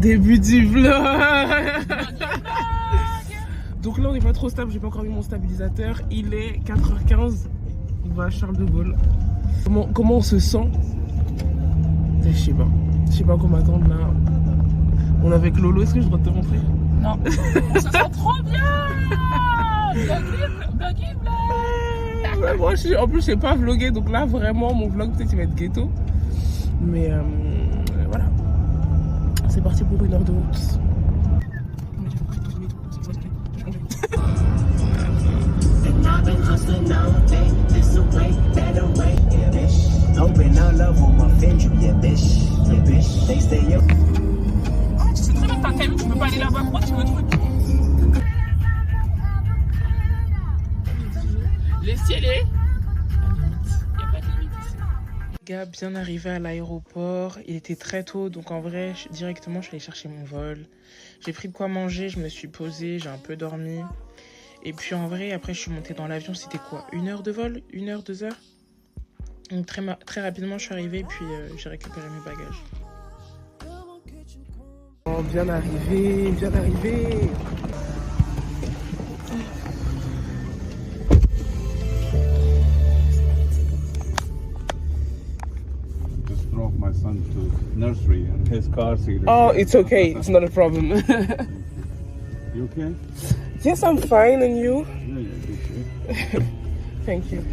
Début du vlog. Donc là on n'est pas trop stable, j'ai pas encore mis mon stabilisateur. Il est 4h15. On va à Charles de Gaulle. Comment on se sent? Je sais pas. Je sais pas comment attendre là. On est avec Lolo, est-ce que je dois te montrer? Non. Ça sent trop bien. Vloggy vlog. Ouais, moi en plus je sais pas vlogger, donc là vraiment mon vlog peut-être il va être ghetto. Mais voilà. C'est parti pour 1 heure de route. Tu sais très bien que t'as thème, tu peux pas aller là-bas, pourquoi tu veux truc? Le ciel est... Il n'y a pas de limite ici. Gars, bien arrivé à l'aéroport, il était très tôt, donc en vrai, directement je suis allée chercher mon vol. J'ai pris de quoi manger, je me suis posée, j'ai un peu dormi. Et puis en vrai, après je suis montée dans l'avion, c'était quoi? 1 heure de vol? 1 heure, 2 heures? Donc très rapidement je suis arrivée et puis j'ai récupéré mes bagages. Oh, bien arrivé, bien arrivé. Just drove my son to nursery and his car seat. Oh, it's okay, it's not a problem. You okay? Yes, I'm fine, and you? Yeah, good. Thank you.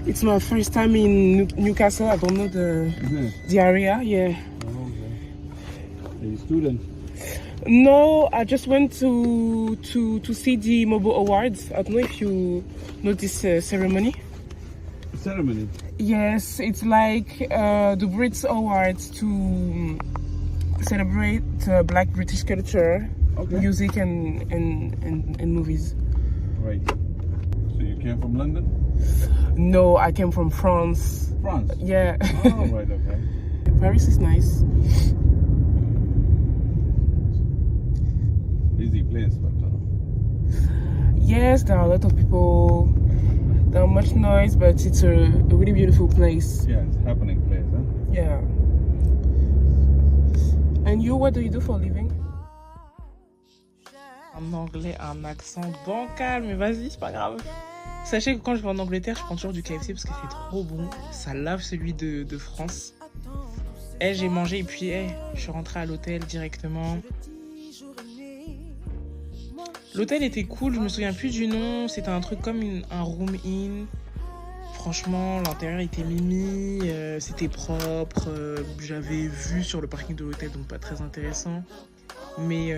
It's my first time in Newcastle. I don't know the area. Yeah. Oh, okay. Are you a student? No, I just went to see the Mobo Awards. I don't know if you know this ceremony. Ceremony? Yes, it's like the Brits Awards to celebrate Black British culture, Okay. music and movies. Right. So you came from London? No, I came from France. France? Yeah. Oh, right, okay. Paris is nice. Busy place, but... Yes, there are a lot of people. There are much noise, but it's a really beautiful place. yeah, it's a happening place, huh? Yeah. And you, what do you do for a living? En anglais, un accent bancal, mais vas-y, c'est pas grave. Sachez que quand je vais en Angleterre, je prends toujours du KFC parce que c'est trop bon. Ça lave celui de France. Et j'ai mangé et puis je suis rentrée à l'hôtel directement. L'hôtel était cool, je me souviens plus du nom. C'était un truc comme un room in. Franchement, l'intérieur était mimi, c'était propre. J'avais vu sur le parking de l'hôtel, donc pas très intéressant. Mais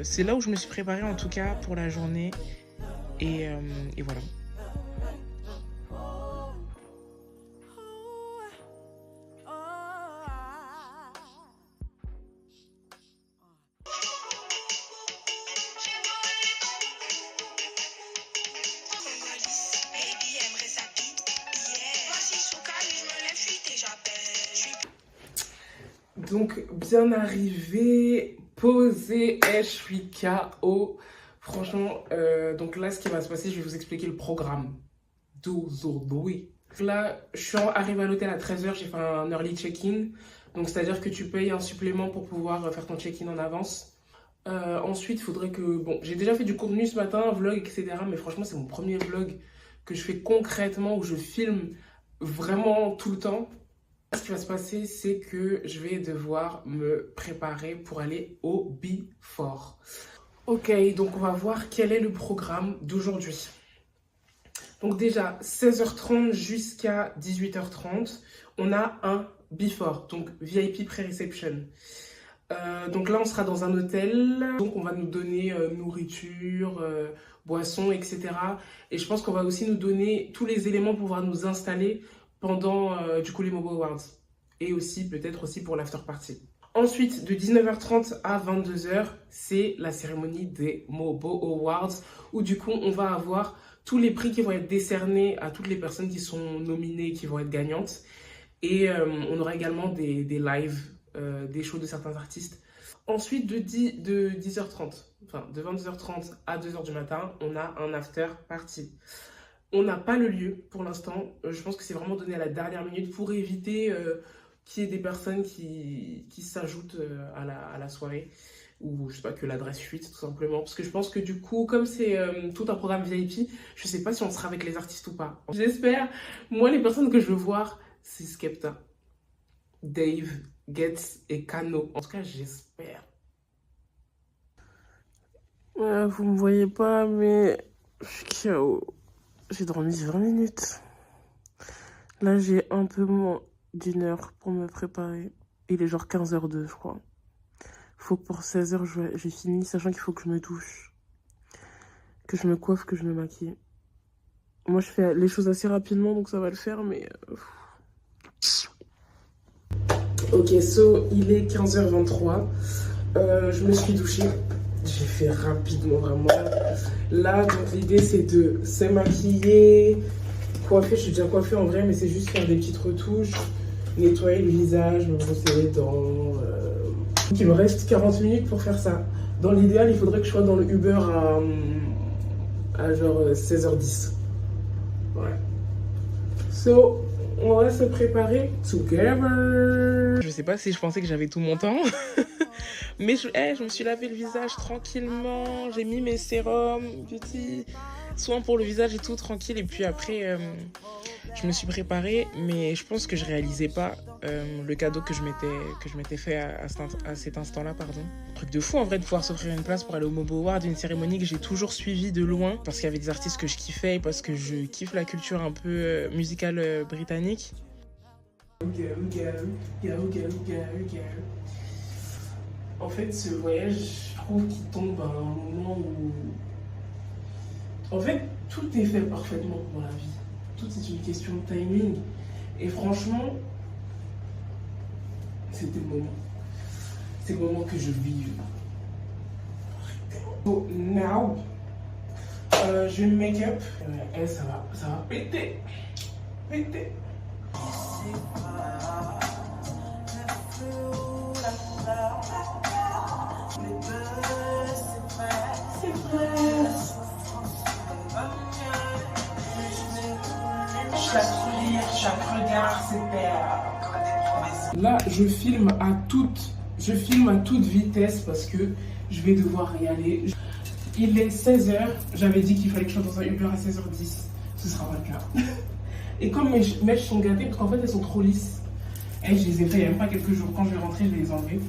c'est là où je me suis préparée en tout cas pour la journée. Et voilà. Donc, bien arrivé, posé, je suis KO. Franchement, donc là, ce qui va se passer, je vais vous expliquer le programme d'aujourd'hui. Là, je suis arrivée à l'hôtel à 13h, j'ai fait un early check-in. Donc, c'est-à-dire que tu payes un supplément pour pouvoir faire ton check-in en avance. Ensuite, il faudrait que... Bon, j'ai déjà fait du contenu ce matin, un vlog, etc. Mais franchement, c'est mon premier vlog que je fais concrètement, où je filme vraiment tout le temps. Ce qui va se passer, c'est que je vais devoir me préparer pour aller au Before. Ok, donc on va voir quel est le programme d'aujourd'hui. Donc déjà, 16h30 jusqu'à 18h30, on a un Before, donc VIP Pré-Reception. Donc là, on sera dans un hôtel, donc on va nous donner nourriture, boissons, etc. Et je pense qu'on va aussi nous donner tous les éléments pour pouvoir nous installer pendant du coup les Mobo Awards. Et aussi, peut-être aussi pour l'after party. Ensuite, de 19h30 à 22h, c'est la cérémonie des Mobo Awards, où du coup, on va avoir tous les prix qui vont être décernés à toutes les personnes qui sont nominées, qui vont être gagnantes. Et on aura également des lives, des shows de certains artistes. Ensuite, de 10h30, enfin de 22h30 à 2h du matin, on a un after party. On n'a pas le lieu pour l'instant. Je pense que c'est vraiment donné à la dernière minute pour éviter qu'il y ait des personnes qui s'ajoutent à la soirée, ou je sais pas, que l'adresse fuite tout simplement, parce que je pense que du coup, comme c'est tout un programme VIP, je sais pas si on sera avec les artistes ou pas. J'espère. Moi, les personnes que je veux voir, c'est Skepta, Dave, Getz et Kano. En tout cas, j'espère. Vous me voyez pas, mais je suis KO. J'ai dormi 20 minutes. Là, j'ai un peu moins d'une heure pour me préparer. Il est genre 15h02, je crois. Faut que pour 16h, j'ai fini, sachant qu'il faut que je me douche, que je me coiffe, que je me maquille. Moi, je fais les choses assez rapidement, donc ça va le faire, mais... Ok, il est 15h23. Je me suis douchée. J'ai fait rapidement, vraiment. Là, donc l'idée, c'est de se maquiller, coiffer. Je suis déjà coiffée en vrai, mais c'est juste faire des petites retouches, nettoyer le visage, me brosser les dents. Il me reste 40 minutes pour faire ça. Dans l'idéal, il faudrait que je sois dans le Uber à genre 16h10. Ouais. On va se préparer together. Je sais pas si je pensais que j'avais tout mon temps. Mais je me suis lavé le visage tranquillement. J'ai mis mes sérums, petits soins pour le visage et tout, tranquille. Et puis après, je me suis préparée. Mais je pense que je réalisais pas le cadeau que je m'étais fait à cet instant-là, pardon. Truc de fou en vrai de pouvoir s'offrir une place pour aller au Mobo Award, une cérémonie que j'ai toujours suivie de loin. Parce qu'il y avait des artistes que je kiffais et parce que je kiffe la culture un peu musicale britannique. En fait, ce voyage, je trouve qu'il tombe à un moment où... En fait, tout est fait parfaitement dans la vie. Tout est une question de timing. Et franchement, c'était le moment. C'est le moment que je vive. So now, je vais me make-up. Ça va péter. Péter. C'est vrai. Chaque regard, c'est là, je filme à toute vitesse parce que je vais devoir y aller. Il est 16h. J'avais dit qu'il fallait que je sois dans un Uber à 16h10. Ce sera pas le cas. Et comme mes mèches sont gâtées, parce qu'en fait, elles sont trop lisses. Et je les ai fait il n'y a même pas quelques jours. Quand je vais rentrer, je vais les enlever.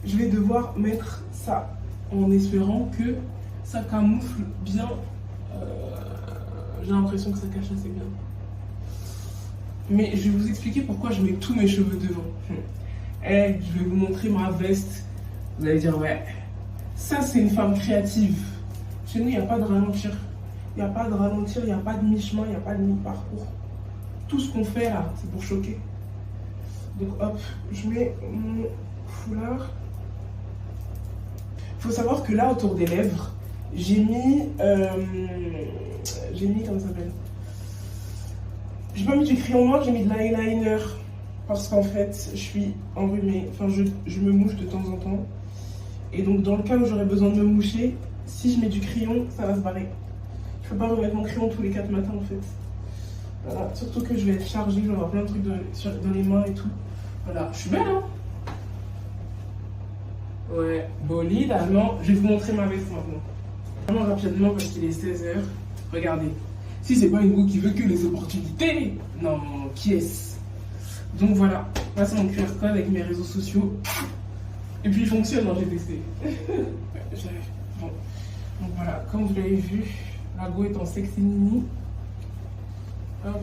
Je vais devoir mettre ça en espérant que ça camoufle bien. J'ai l'impression que ça cache assez bien. Mais je vais vous expliquer pourquoi je mets tous mes cheveux devant. Et je vais vous montrer ma veste. Vous allez dire, ouais, ça c'est une femme créative. Chez nous, il n'y a pas de ralentir. Il n'y a pas de ralentir, il n'y a pas de mi-chemin, il n'y a pas de mi-parcours. Tout ce qu'on fait là, c'est pour choquer. Donc hop, je mets mon foulard. Il faut savoir que là, autour des lèvres, j'ai mis comment ça s'appelle? J'ai pas mis du crayon noir, j'ai mis de l'eyeliner. Parce qu'en fait, je suis enrhumée. Enfin, je me mouche de temps en temps. Et donc, dans le cas où j'aurais besoin de me moucher, si je mets du crayon, ça va se barrer. Je peux pas remettre mon crayon tous les 4 matins, en fait. Voilà. Surtout que je vais être chargée, je vais avoir plein de trucs dans les mains et tout. Voilà. Je suis belle, hein? Ouais. Bolide, non. Je vais vous montrer ma veste maintenant. Vraiment rapidement, parce qu'il est 16h. Regardez. Si c'est pas une go qui veut que les opportunités, non, qui est-ce? Donc voilà, là c'est mon QR code avec mes réseaux sociaux. Et puis il fonctionne, hein, j'ai testé. Bon. Donc voilà, comme vous l'avez vu, la go est en sexy mini. Hop.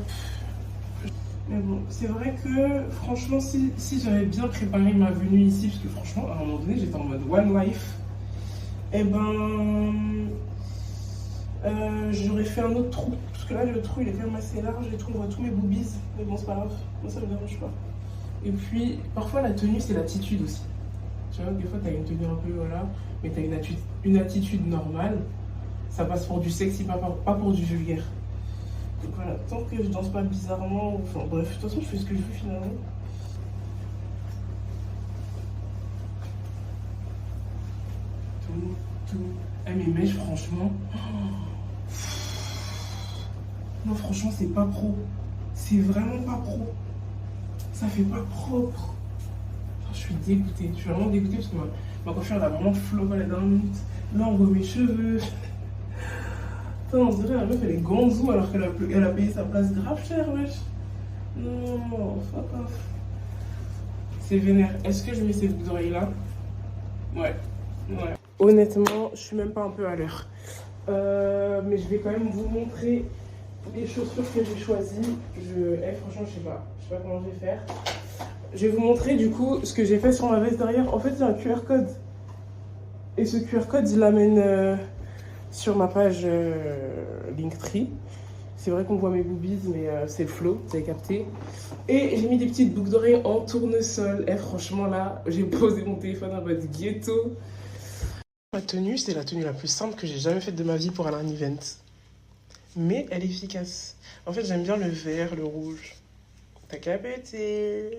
Mais bon, c'est vrai que franchement, si j'avais bien préparé ma venue ici, parce que franchement, à un moment donné, j'étais en mode one life, et ben... j'aurais fait un autre trou, parce que là le trou il est quand même assez large et tout, on voit tous mes boobies, mais bon c'est pas grave, moi ça me dérange pas. Et puis parfois la tenue c'est l'attitude aussi, tu vois, des fois t'as une tenue un peu voilà, mais t'as une attitude normale, ça passe pour du sexy, pas pour du vulgaire. Donc voilà, tant que je danse pas bizarrement, enfin bref, de toute façon je fais ce que je veux finalement. Tout. Mes mèches franchement... Non, franchement, c'est pas pro. C'est vraiment pas pro. Ça fait pas propre. Enfin, je suis dégoûtée. Je suis vraiment dégoûtée parce que ma coiffure elle a vraiment flopé la dernière minute. Là on voit mes cheveux. Putain, on dirait la meuf elle est gonzou alors qu'elle a payé sa place grave cher, wesh. Non, fuck off. C'est vénère. Est-ce que je mets ces boucles d'oreilles là? Ouais. Honnêtement, je suis même pas un peu à l'heure. Mais je vais quand même vous montrer les chaussures que j'ai choisies. Franchement, je sais pas comment je vais faire. Je vais vous montrer du coup ce que j'ai fait sur ma veste derrière. En fait, il y a un QR code. Et ce QR code, il l'amène sur ma page Linktree. C'est vrai qu'on voit mes boobies, mais c'est le flow, vous avez capté. Et j'ai mis des petites boucles d'oreilles en tournesol. Franchement, là, j'ai posé mon téléphone en mode ghetto. Ma tenue, c'est la tenue la plus simple que j'ai jamais faite de ma vie pour aller à un event. Mais elle est efficace. En fait, j'aime bien le vert, le rouge. T'as capté.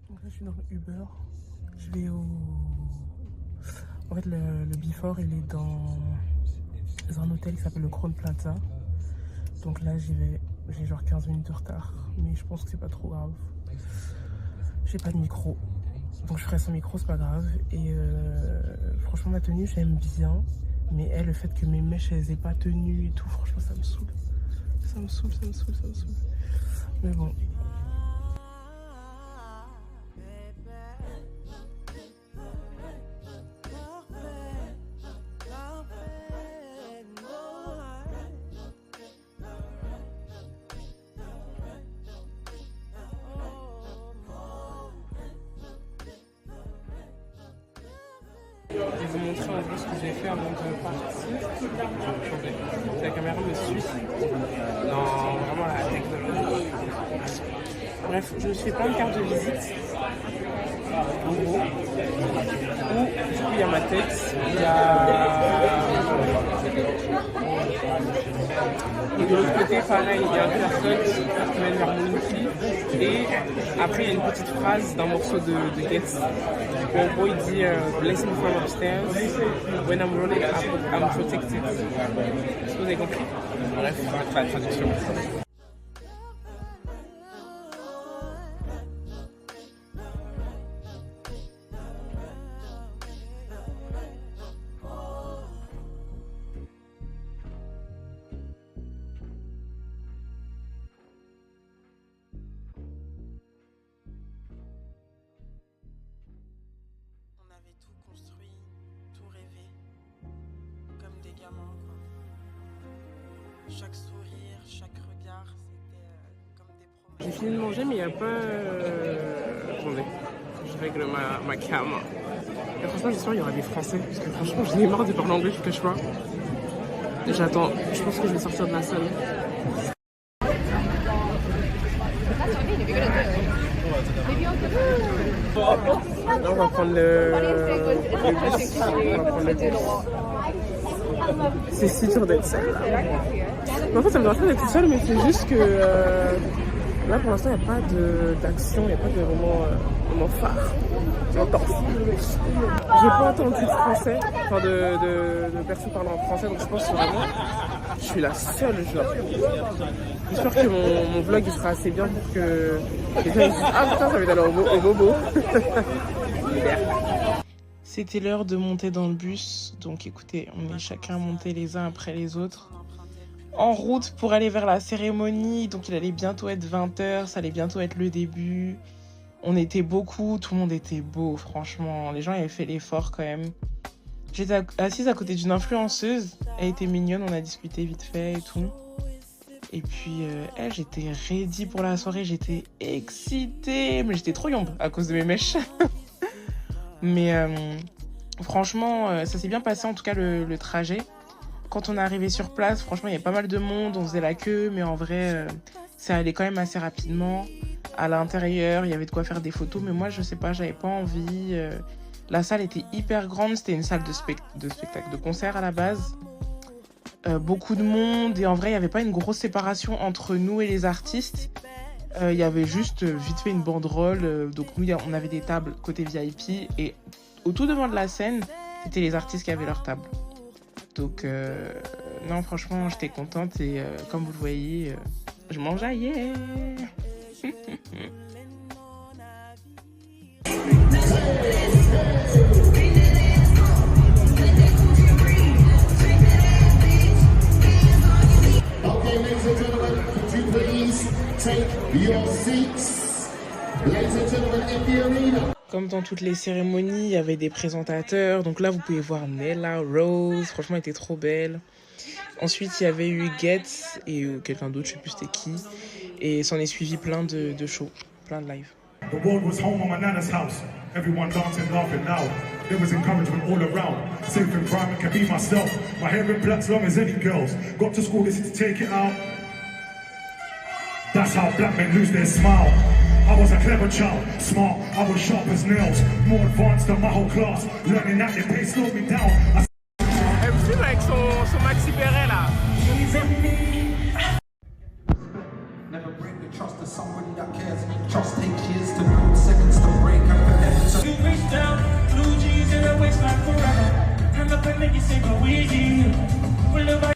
Donc là, je suis dans le Uber. Je vais au... En fait, le Before, il est dans un hôtel qui s'appelle le Crown Plaza. Donc là, j'y vais. J'ai genre 15 minutes de retard. Mais je pense que c'est pas trop grave. J'ai pas de micro. Donc je ferai sans micro, c'est pas grave. Et franchement, ma tenue, j'aime bien. Mais le fait que mes mèches, elles aient pas tenu et tout, franchement, ça me saoule. Ça me saoule. Mais bon. Je vais vous montrer un peu ce que j'ai fait avant de partir. La caméra me suit dans vraiment la technologie. Bref, je me suis fait plein de cartes de visite. En gros. Où, du coup, il y a ma tête, il y a... Et de l'autre côté, pareil, il y a un QR code qui mène vers mon outil. Et après, il y a une petite phrase d'un morceau de Gets. En gros, il dit Bless me from upstairs. When I'm rolling up, I'm protected. Est-ce que vous avez compris? Bref, la traduction. Chaque sourire, chaque regard, c'était comme des promesses. J'ai fini de manger, mais il n'y a pas... Attendez, je règle ma cam. Et franchement, j'espère qu'il y aura des Français, parce que franchement, j'en ai marre de parler anglais, je ne cache pas. J'attends, je pense que je vais sortir de la salle. Là, on va prendre le bus. On va prendre le bus. C'est si dur d'être seule. En fait, ça me dérange pas d'être toute seule, mais c'est juste que là, pour l'instant, il n'y a pas d'action, il n'y a pas de moment phare. J'entends. J'ai pas entendu de français, enfin de personnes parlant en français, donc je pense vraiment je suis la seule, genre. J'espère que mon vlog il sera assez bien pour que les gens ils disent ah putain, ça va d'aller au bobo. C'était l'heure de monter dans le bus, donc écoutez, on est chacun monté les uns après les autres. En route pour aller vers la cérémonie, donc il allait bientôt être 20h, ça allait bientôt être le début. On était beaucoup, tout le monde était beau, franchement, les gens avaient fait l'effort quand même. J'étais assise à côté d'une influenceuse, elle était mignonne, on a discuté vite fait et tout. Et puis j'étais ready pour la soirée, j'étais excitée, mais j'étais trop yombe à cause de mes mèches. Mais franchement, ça s'est bien passé en tout cas le trajet. Quand on est arrivé sur place, franchement, il y avait pas mal de monde, on faisait la queue, mais en vrai, ça allait quand même assez rapidement. À l'intérieur, il y avait de quoi faire des photos, mais moi, je sais pas, j'avais pas envie. La salle était hyper grande, c'était une salle de spectacle, de concert à la base. Beaucoup de monde, et en vrai, il n'y avait pas une grosse séparation entre nous et les artistes. Il y avait juste vite fait une banderole, donc nous, on avait des tables côté VIP, et au tout devant de la scène, c'était les artistes qui avaient leur table. Donc, non, franchement, j'étais contente, et comme vous le voyez, je m'enjaillais. Okay, ladies and gentlemen, could you please take your seats? Ladies and gentlemen, in the arena. Comme dans toutes les cérémonies, il y avait des présentateurs. Donc là, vous pouvez voir Nella, Rose. Franchement, elle était trop belle. Ensuite, il y avait eu Getz et quelqu'un d'autre, je sais plus c'était qui. Et s'en est suivi plein de shows, plein de lives. The world was home on my nana's house. Everyone dancing, laughing now. There was encouragement all around. Safe environment can be myself. My hair in black's long as any girls. Got to school, this is to take it out. That's how black men lose their smile. I was a clever child, smart, I was sharp as nails. More advanced than my whole class. Learning at their pace slowed me down. Elle me filme avec son maxi béret là. Never break the trust of somebody that cares. Trust takes years to build, seconds to break, and forever to You reach down, blue jeans in a waistline forever. Hang up and make you say go easy. Will